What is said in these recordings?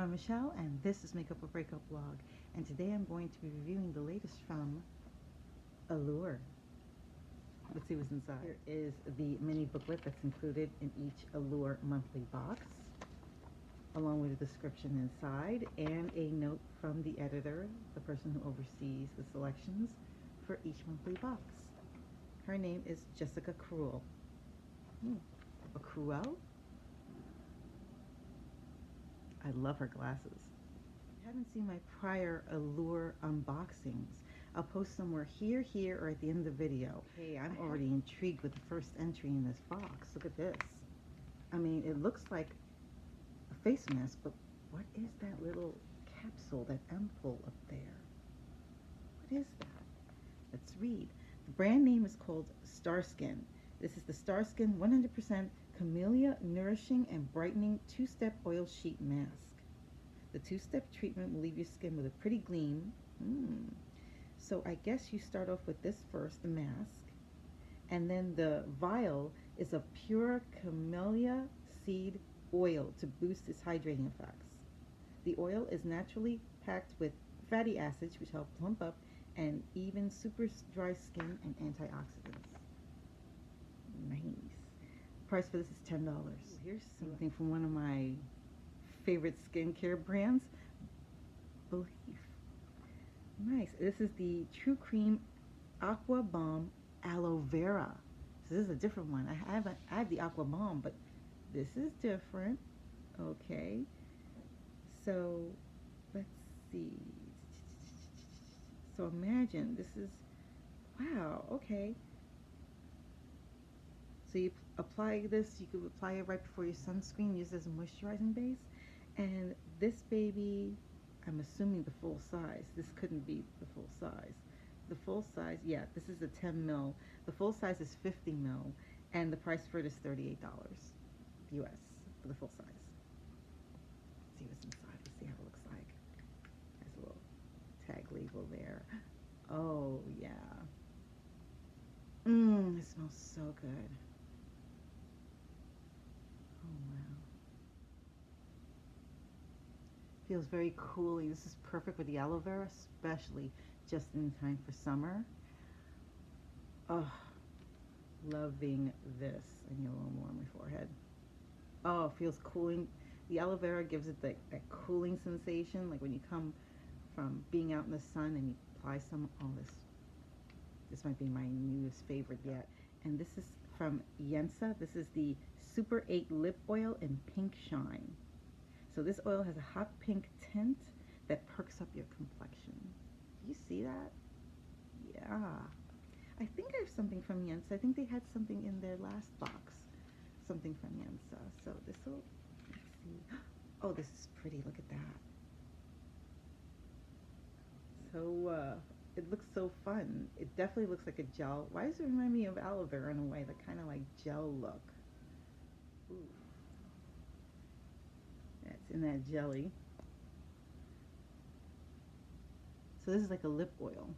I'm Michelle, and this is Makeup or Breakup Vlog. And today I'm going to be reviewing the latest from Allure. Let's see what's inside. Here is the mini booklet that's included in each Allure monthly box, along with a description inside and a note from the editor, the person who oversees the selections for each monthly box. Her name is Jessica Cruel. A Cruel? I love her glasses. If you haven't seen my prior Allure unboxings, I'll post somewhere here, or at the end of the video. Hey, I'm already intrigued with the first entry in this box. Look at this. I mean, it looks like a face mask, but what is that little capsule, that ampoule up there? What is that? Let's read. The brand name is called Starskin. This is the Starskin 100% Camellia Nourishing and Brightening 2-Step Oil Sheet Mask. The 2-step treatment will leave your skin with a pretty gleam. So I guess you start off with this first, the mask, and then the vial is of pure camellia seed oil to boost its hydrating effects. The oil is naturally packed with fatty acids which help plump up and even super dry skin and antioxidants. Nice. Price for this is $10. Here's something from one of my favorite skincare brands, Believe. Nice. This is the True Cream Aqua Balm Aloe Vera. So this is a different one. I had the Aqua Balm, but this is different. Okay. So let's see. So imagine this is, wow, okay. So you apply this, you could apply it right before your sunscreen, use it as a moisturizing base. And this baby, I'm assuming the full size. This couldn't be the full size. The full size, yeah, this is a 10 mil. The full size is 50 mil, and the price for it is $38 US for the full size. Let's see what's inside. Let's see how it looks like. There's a little tag label there. Oh, yeah. It smells so good. Oh, wow. Feels very cooling. This is perfect with the aloe vera, especially just in time for summer. Oh, loving this. I need a little more on my forehead. Oh, it feels cooling. The aloe vera gives it that cooling sensation, like when you come from being out in the sun and you apply some. Oh, this might be my newest favorite yet. And this is from Yensa. This is the Super 8 Lip Oil in Pink Shine. So this oil has a hot pink tint that perks up your complexion. Do you see that? Yeah. I think I have something from Yensa. I think they had something in their last box. Something from Yensa. So this will, let's see. Oh, this is pretty. Look at that. So, it looks so fun. It definitely looks like a gel. Why does it remind me of aloe vera in a way? That kind of like gel look. Ooh. That's in that jelly. So this is like a lip oil.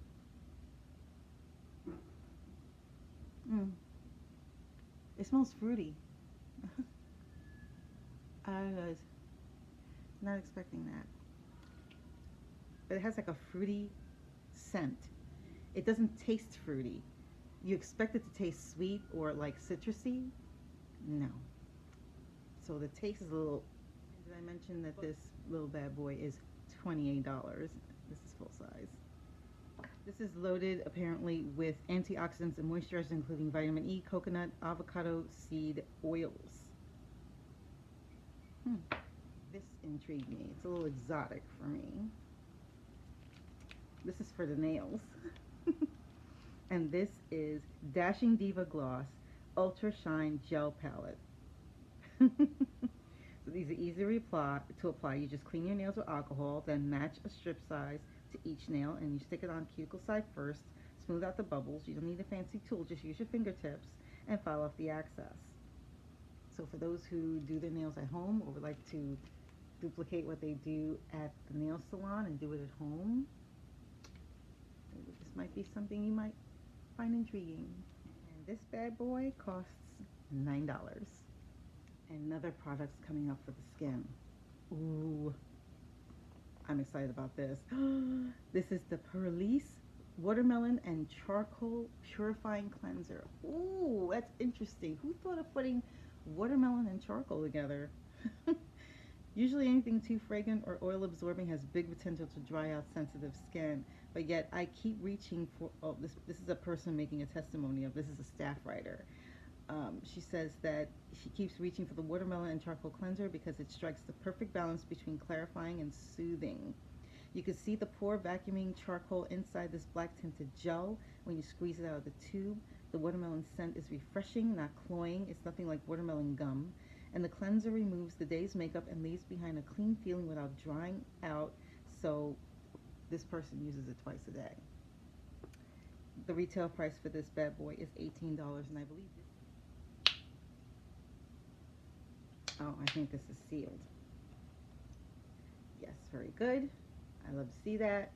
It smells fruity. I was not expecting that. But it has like a fruity scent. It doesn't taste fruity. You expect it to taste sweet or like citrusy. No. So the taste is a little. Did I mention that this little bad boy is $28? This is full size. This is loaded apparently with antioxidants and moisturizers including vitamin E, coconut, avocado seed oils. This intrigued me. It's a little exotic for me. This is for the nails. And this is Dashing Diva Gloss Ultra Shine Gel Palette. So these are easy to apply. You just clean your nails with alcohol, then match a strip size to each nail, and you stick it on cuticle side first. Smooth out the bubbles. You don't need a fancy tool. Just use your fingertips and file off the excess. So for those who do their nails at home or would like to duplicate what they do at the nail salon and do it at home, this might be something you might find intriguing. And this bad boy costs $9. And another product's coming up for the skin. Ooh, I'm excited about this. This is the Perlice Watermelon and Charcoal Purifying Cleanser. Ooh, that's interesting. Who thought of putting watermelon and charcoal together? Usually anything too fragrant or oil absorbing has big potential to dry out sensitive skin, but yet I keep reaching for, oh, this is a person making a testimony of, this is a staff writer. She says that she keeps reaching for the watermelon and charcoal cleanser because it strikes the perfect balance between clarifying and soothing. You can see the pore vacuuming charcoal inside this black tinted gel when you squeeze it out of the tube. The watermelon scent is refreshing, not cloying. It's nothing like watermelon gum. And the cleanser removes the day's makeup and leaves behind a clean feeling without drying out. So this person uses it twice a day. The retail price for this bad boy is $18, and I believe this. Oh, I think this is sealed. Yes, very good. I love to see that.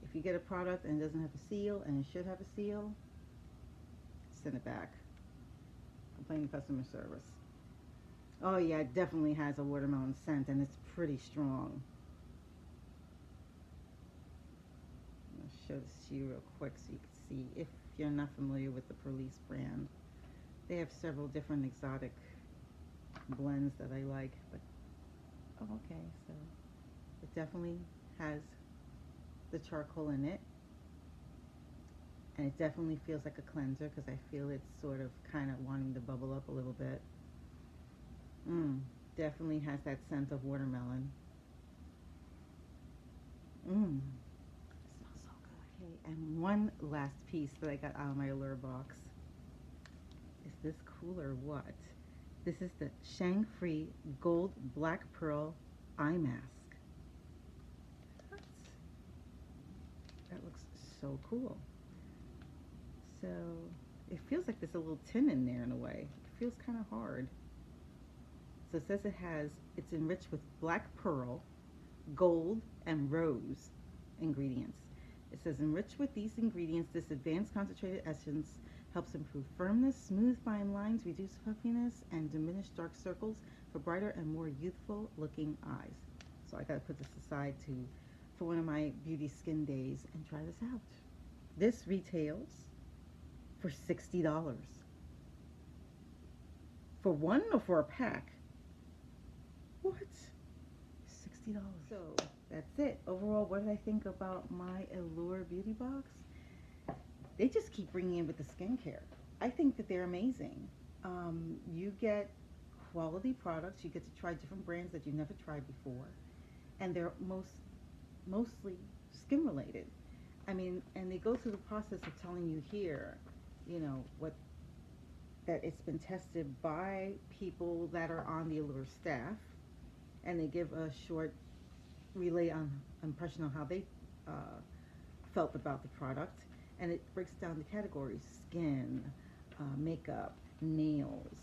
If you get a product and it doesn't have a seal, and it should have a seal, send it back. I'm playing customer service. Oh yeah, it definitely has a watermelon scent, and it's pretty strong. I'm going to show this to you real quick so you can see if you're not familiar with the Perlice brand. They have several different exotic blends that I like, but oh, okay, so it definitely has the charcoal in it, and it definitely feels like a cleanser because I feel it's sort of kind of wanting to bubble up a little bit. Definitely has that scent of watermelon. Smells so good. Okay, and one last piece that I got out of my Allure box. Is this cool or what? This is the Shang Free Gold Black Pearl Eye Mask. That looks so cool. So it feels like there's a little tin in there in a way. It feels kind of hard. So it says it's enriched with black pearl, gold, and rose ingredients. It says enriched with these ingredients, this advanced concentrated essence helps improve firmness, smooth fine lines, reduce puffiness, and diminish dark circles for brighter and more youthful looking eyes. So I gotta put this aside for one of my beauty skin days and try this out. This retails for $60. For one or for a pack? What? $60. So that's it. Overall, what did I think about my Allure beauty box? They just keep bringing in with the skincare. I think that they're amazing. You get quality products. You get to try different brands that you've never tried before, and they're mostly skin related. I mean, and they go through the process of telling you here, you know, that it's been tested by people that are on the Allure staff, and they give a short relay on impression on how they felt about the product, and it breaks down the categories: skin, makeup, nails,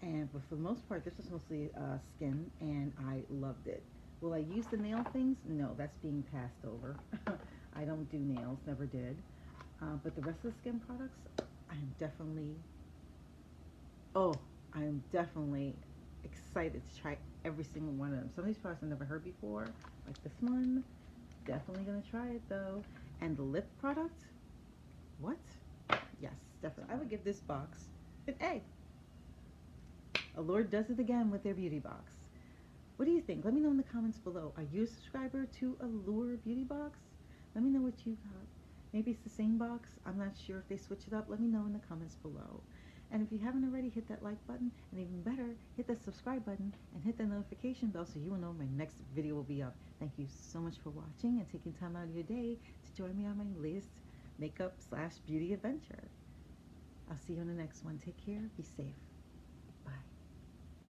but for the most part this was mostly skin, and I loved it. Will I use the nail things? No, that's being passed over. I don't do nails, never did, but the rest of the skin products I'm definitely excited to try every single one of them. Some of these products I've never heard before, like this one. Definitely gonna try it though. And the lip product, what? Yes, definitely. I would give this box an A. Allure does it again with their beauty box. What do you think? Let me know in the comments below. Are you a subscriber to Allure beauty box? Let me know what you got. Maybe it's the same box. I'm not sure if they switch it up. Let me know in the comments below. And if you haven't already, hit that like button, and even better, hit that subscribe button and hit that notification bell so you will know when my next video will be up. Thank you so much for watching and taking time out of your day to join me on my latest makeup/beauty adventure. I'll see you on the next one. Take care. Be safe.